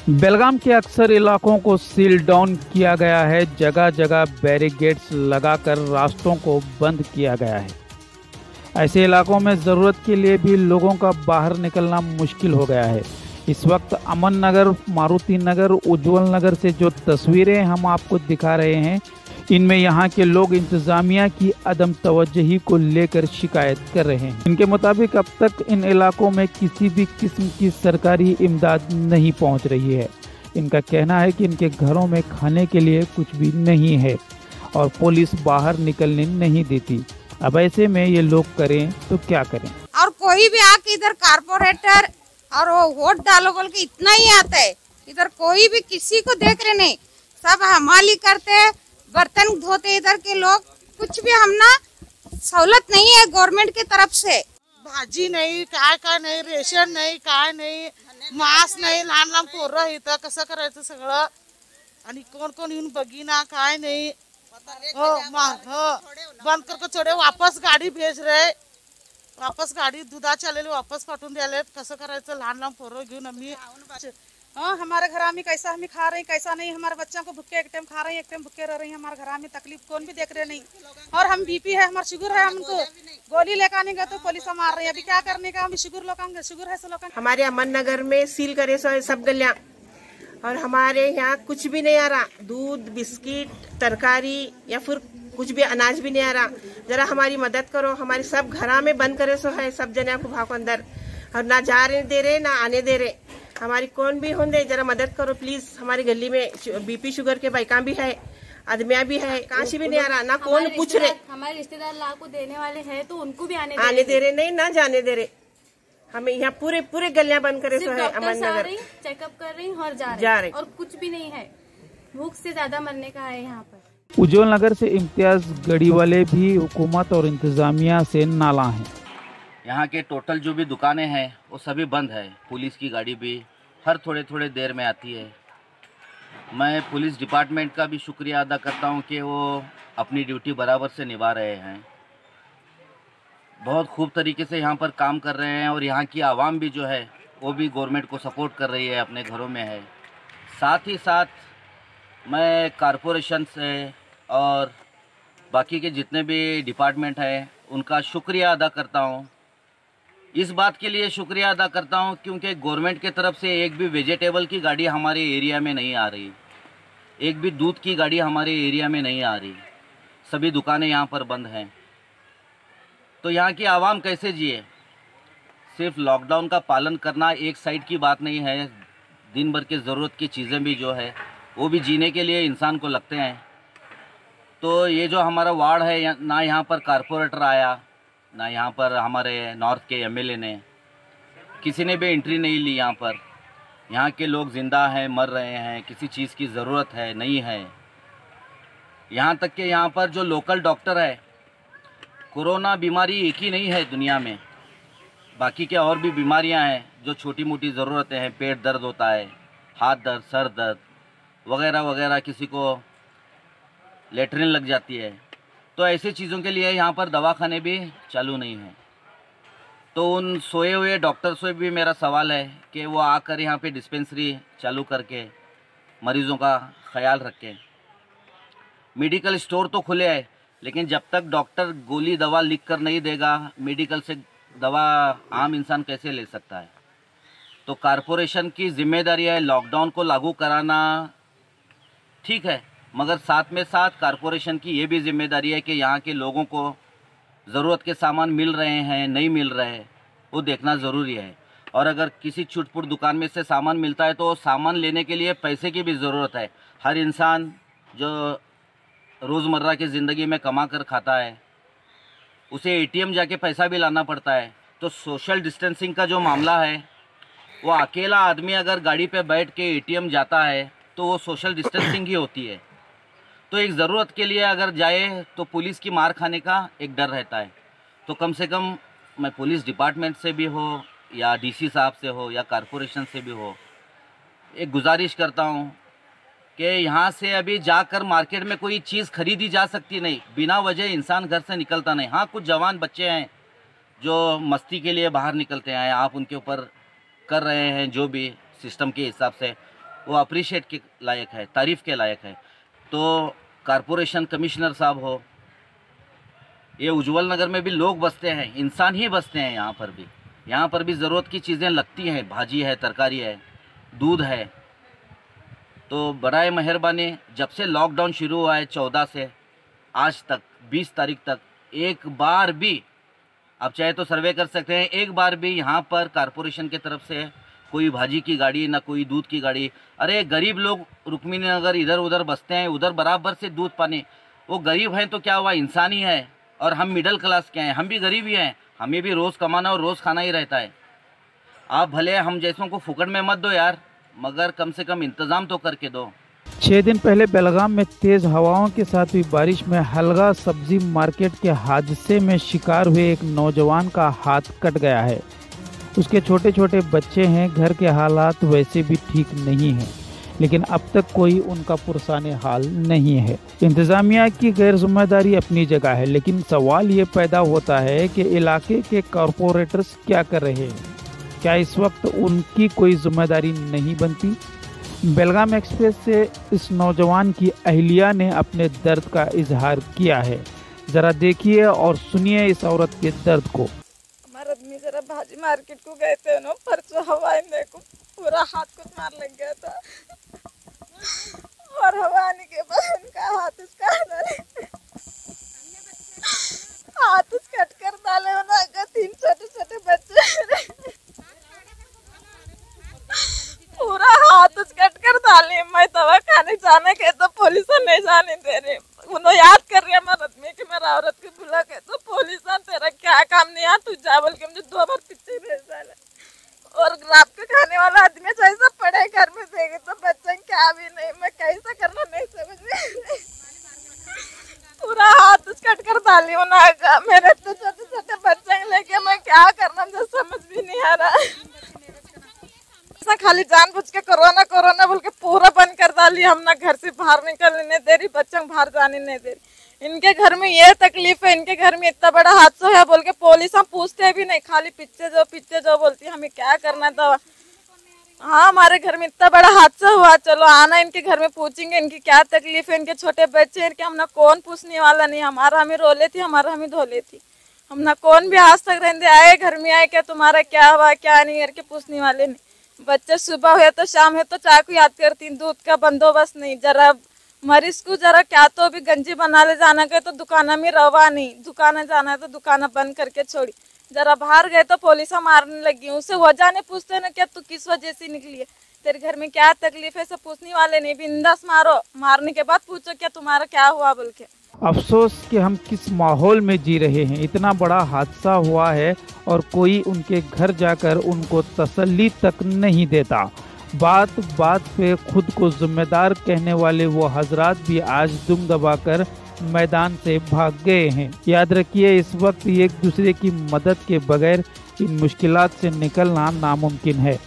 बेलगाम के अक्सर इलाकों को सील डाउन किया गया है। जगह जगह बैरिकेड्स लगाकर रास्तों को बंद किया गया है। ऐसे इलाकों में ज़रूरत के लिए भी लोगों का बाहर निकलना मुश्किल हो गया है। इस वक्त अमन नगर, मारुति नगर, उज्जवल नगर से जो तस्वीरें हम आपको दिखा रहे हैं, इनमें यहाँ के लोग इंतजामिया की अदम तवज्जोही को लेकर शिकायत कर रहे हैं। इनके मुताबिक अब तक इन इलाकों में किसी भी किस्म की सरकारी इमदाद नहीं पहुँच रही है। इनका कहना है कि इनके घरों में खाने के लिए कुछ भी नहीं है और पुलिस बाहर निकलने नहीं देती। अब ऐसे में ये लोग करें तो क्या करें। और कोई भी आके इधर कारपोरेटर और वो वोट डालो बोल के इतना ही आता है। इधर कोई भी किसी को देख रहे नहीं, सब हमाली करते, बर्तन धोते। इधर के लोग कुछ भी हम ना सहूलत नहीं है गवर्नमेंट की तरफ से। भाजी नाही, काय नाही, रेशन नाही, काय नाही, मास्क नाही, लहान लहान पोरं इथं कसं करायचं सगळं। आणि कोण कोण येऊन बघीना काय नाही। हो बंद करके छोड़े, वापस गाड़ी भेज रहे, वापस गाड़ी दुधा चलेली वापस पाठवून द्याले। कसं करायचं लहान लहान पोरं घेऊन आम्ही। हाँ, हमारे घर में कैसा हम खा रहे हैं कैसा नहीं। हमारे बच्चों को भूखे एक टाइम खा रहे हैं, एक टाइम भूखे रह रहे हैं। हमारे घर में तकलीफ कौन भी देख रहे नहीं। और हम बीपी है, हमारा शुगर है, हमको गोली लेकर आने गए तो पुलिस मार रही है। अभी क्या करने का, हम शुगर है सब लोग। हमारे अमन नगर में सील करे सब गलियां, और हमारे यहाँ कुछ भी नहीं आ रहा। दूध, बिस्किट, तरकारी या फिर कुछ भी अनाज भी नहीं आ रहा। जरा हमारी मदद करो। हमारे सब घरा में बंद करे सो है, सब जने को भागो अंदर, और ना जा रहे दे रहे ना आने दे रहे। हमारी कौन भी होंगे, जरा मदद करो प्लीज। हमारी गली में बीपी शुगर के बाइका भी है, आदमिया भी है, काशी भी नहीं आ रहा, ना कौन पूछ रहे। हमारे रिश्तेदार ला को देने वाले हैं तो उनको भी आने दे रहे नहीं, ना जाने दे रहे। हमें यहाँ पूरे गलियां बंद करे सो है। अमन नगर चेकअप कर रही और जा रहे और कुछ भी नहीं है। भूख से ज्यादा मरने का है यहाँ पर। उज्जवल नगर से इम्तियाज गढ़ी वाले भी हुकूमत और इंतजामिया से नाला हैं। यहाँ के टोटल जो भी दुकानें हैं वो सभी बंद है। पुलिस की गाड़ी भी हर थोड़े देर में आती है। मैं पुलिस डिपार्टमेंट का भी शुक्रिया अदा करता हूँ कि वो अपनी ड्यूटी बराबर से निभा रहे हैं। बहुत खूब तरीके से यहाँ पर काम कर रहे हैं और यहाँ की आवाम भी जो है वो भी गवर्नमेंट को सपोर्ट कर रही है, अपने घरों में है। साथ ही साथ मैं कॉरपोरेशन से और बाकी के जितने भी डिपार्टमेंट हैं उनका शुक्रिया अदा करता हूँ। इस बात के लिए शुक्रिया अदा करता हूँ क्योंकि गवर्नमेंट की तरफ से एक भी वेजिटेबल की गाड़ी हमारे एरिया में नहीं आ रही, एक भी दूध की गाड़ी हमारे एरिया में नहीं आ रही। सभी दुकानें यहाँ पर बंद हैं। तो यहाँ की आवाम कैसे जिए। सिर्फ लॉकडाउन का पालन करना एक साइड की बात नहीं है, दिन भर की ज़रूरत की चीज़ें भी जो है वो भी जीने के लिए इंसान को लगते हैं। तो ये जो हमारा वार्ड है, ना यहाँ पर कारपोरेटर आया, ना यहाँ पर हमारे नॉर्थ के एमएलए ने, किसी ने भी एंट्री नहीं ली यहाँ पर। यहाँ के लोग ज़िंदा हैं, मर रहे हैं, किसी चीज़ की ज़रूरत है नहीं है। यहाँ तक कि यहाँ पर जो लोकल डॉक्टर है, कोरोना बीमारी एक ही नहीं है दुनिया में, बाकी के और भी बीमारियाँ हैं जो छोटी मोटी ज़रूरतें हैं। पेट दर्द होता है, हाथ दर्द, सर दर्द वगैरह वगैरह, किसी को लेटरिन लग जाती है। तो ऐसी चीज़ों के लिए यहाँ पर दवाखाने भी चालू नहीं हैं। तो उन सोए हुए डॉक्टर से भी मेरा सवाल है कि वो आकर यहाँ पे डिस्पेंसरी चालू करके मरीज़ों का ख्याल रखें। मेडिकल स्टोर तो खुले हैं, लेकिन जब तक डॉक्टर गोली दवा लिख कर नहीं देगा, मेडिकल से दवा आम इंसान कैसे ले सकता है। तो कॉरपोरेशन की जिम्मेदारी है लॉकडाउन को लागू कराना, ठीक है, मगर साथ में साथ कॉरपोरेशन की ये भी जिम्मेदारी है कि यहाँ के लोगों को ज़रूरत के सामान मिल रहे हैं नहीं मिल रहे, वो देखना ज़रूरी है। और अगर किसी छुटपुट दुकान में से सामान मिलता है तो सामान लेने के लिए पैसे की भी ज़रूरत है। हर इंसान जो रोज़मर्रा की ज़िंदगी में कमा कर खाता है, उसे एटीएम जाके पैसा भी लाना पड़ता है। तो सोशल डिस्टेंसिंग का जो मामला है, वो अकेला आदमी अगर गाड़ी पे बैठ के एटीएम जाता है तो वो सोशल डिस्टेंसिंग ही होती है। तो एक ज़रूरत के लिए अगर जाए तो पुलिस की मार खाने का एक डर रहता है। तो कम से कम मैं पुलिस डिपार्टमेंट से भी हो या डीसी साहब से हो या कॉरपोरेशन से भी हो, एक गुजारिश करता हूँ कि यहाँ से अभी जाकर मार्केट में कोई चीज़ खरीदी जा सकती नहीं, बिना वजह इंसान घर से निकलता नहीं। हाँ, कुछ जवान बच्चे हैं जो मस्ती के लिए बाहर निकलते हैं, आप उनके ऊपर कर रहे हैं जो भी सिस्टम के हिसाब से, वो अप्रिशिएट के लायक है, तारीफ़ के लायक है। तो कारपोरेशन कमिश्नर साहब हो, ये उज्जवल नगर में भी लोग बसते हैं, इंसान ही बसते हैं यहाँ पर भी ज़रूरत की चीज़ें लगती हैं, भाजी है, तरकारी है, दूध है। तो बराए मेहरबानी, जब से लॉकडाउन शुरू हुआ है 14 से आज तक 20 तारीख तक, एक बार भी आप चाहे तो सर्वे कर सकते हैं, एक बार भी यहाँ पर कारपोरेशन की तरफ से कोई भाजी की गाड़ी, ना कोई दूध की गाड़ी। अरे गरीब लोग रुक्मिणी नगर इधर उधर बसते हैं, उधर बराबर से दूध पानी, वो गरीब हैं तो क्या हुआ, इंसान ही है। और हम मिडिल क्लास के हैं, हम भी गरीब ही हैं, हमें भी रोज़ कमाना और रोज़ खाना ही रहता है। आप भले हम जैसों को फुकट में मत दो यार, मगर कम से कम इंतज़ाम तो करके दो। 6 दिन पहले बेलगाम में तेज हवाओं के साथ हुई बारिश में हलगा सब्जी मार्केट के हादसे में शिकार हुए एक नौजवान का हाथ कट गया है। उसके छोटे छोटे बच्चे हैं, घर के हालात वैसे भी ठीक नहीं हैं, लेकिन अब तक कोई उनका पुरसाने हाल नहीं है। इंतजामिया की गैर जिम्मेदारी अपनी जगह है, लेकिन सवाल ये पैदा होता है कि इलाके के कॉरपोरेटर्स क्या कर रहे हैं? क्या इस वक्त उनकी कोई जिम्मेदारी नहीं बनती? बेलगाम एक्सप्रेस से इस नौजवान की अहलिया ने अपने दर्द का इजहार किया है। जरा देखिए और सुनिए इस औरत के दर्द को। हमारा आदमी जरा भाजी मार्केट को गए थे ना, परसों हवा आने को पूरा हाथ को मार लग गया था, और हवा आने के बाद उनका हाथ कट कर डाले। उनका 3 छोटे छोटे बच्चे पूरा हाथ कट कर डाले। मैं दवा खाने जाने के तो पुलिस नहीं जाने दे रहे, उन्होंने याद कर रही हमारे आदमी कि मेरा औरत को बुला के तो पुलिस तेरा क्या काम नहीं है, तू जा बोल के मुझे 2 बार पीछे भेज डाला। और रात को खाने वाला आदमी जैसा पड़े घर में देखे तो बच्चे क्या भी नहीं, मैं कैसा करना नहीं समझ में। पूरा हाथ कट कर डाली उन्होंने। मेरे तो छोटे छोटे बच्चे लेके मैं क्या करना मुझे समझ भी नहीं आ रहा। खाली जानबूझ के कोरोना बोल के पूरा बंद कर डाली। हम ना घर से बाहर निकलने नहीं दे रही, बच्चों को बाहर जाने नहीं दे रही। इनके घर में ये तकलीफ है, इनके घर में इतना बड़ा हादसा है बोल के पुलिस हम पूछते भी नहीं, खाली पीछे जो बोलती हमें क्या करना था। हाँ, हमारे घर में इतना बड़ा हादसा हुआ, चलो आना इनके घर में पूछेंगे इनकी क्या तकलीफ है, इनके छोटे बच्चे हैं, इनके हम ना कौन पूछने वाला नहीं। हमारा हमें रो लेती, हमारा हमें धो लेती, हम ना कौन भी आज तक रहते आए घर में आए क्या तुम्हारा क्या हुआ क्या नहीं करके पूछने वाले नहीं। बच्चे सुबह हुए तो शाम है तो चाय को याद करती, दूध का बंदोबस्त नहीं। जरा मरीज को जरा क्या तो भी गंजी बना ले जाना गए तो दुकाना में रवा नहीं, दुकान जाना है तो दुकान बंद करके छोड़ी। जरा बाहर गए तो पुलिस मारने लगी, उससे वजह नहीं पूछते ना क्या तू किस वजह से निकली है, तेरे घर में क्या तकलीफ है, सब पूछने वाले नहीं। बिंदास मारो, मारने के बाद पूछो क्या तुम्हारा क्या हुआ बोल के। अफसोस कि हम किस माहौल में जी रहे हैं। इतना बड़ा हादसा हुआ है और कोई उनके घर जाकर उनको तसल्ली तक नहीं देता। बात पे खुद को जिम्मेदार कहने वाले वो हजरात भी आज दुम दबाकर मैदान से भाग गए हैं। याद रखिए, इस वक्त एक दूसरे की मदद के बगैर इन मुश्किलात से निकलना नामुमकिन है।